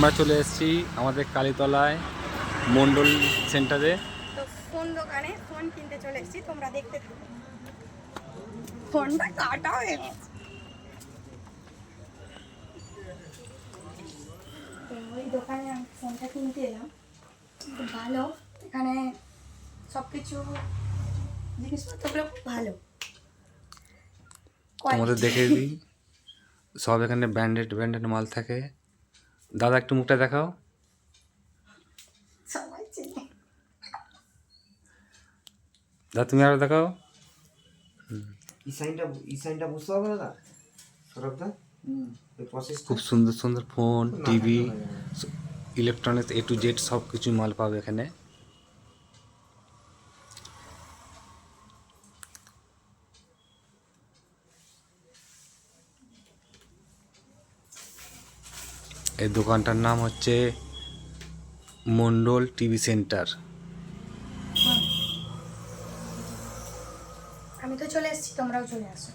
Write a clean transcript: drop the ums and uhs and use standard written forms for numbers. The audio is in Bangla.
আমরা চলে এসেছি আমাদের কালীতলায় মন্ডল সেন্টারে। তো ফোন দোকানে ফোন কিনতে চলে এসেছি, তোমরা দেখতে থাকো। ফোনটা কাটা হয়ে গেছে, তো ওই দোকানে আমি ফোনটা কিনতে এলাম। খুব ভালো, এখানে সব কিছু জিনিসপত্রগুলো খুব ভালো। তোমাদের দেখে দিই, সব এখানে ব্র্যান্ডেড মাল থাকে। দাদা একটু মুখটা দেখাও। সবাই চেনে। দাদা তুমি আরো দেখাও। এই সাইনটা বুঝতে হবে না সৌরভদা? এই প্রসেস খুব সুন্দর সুন্দর phone, TV, electronics A to Z সব কিছু মাল পাবে এখানে। এই দোকানটার নাম হচ্ছে মন্ডল টিভি সেন্টার। আমি তো চলে এসেছি, তোমরাও চলে আসো।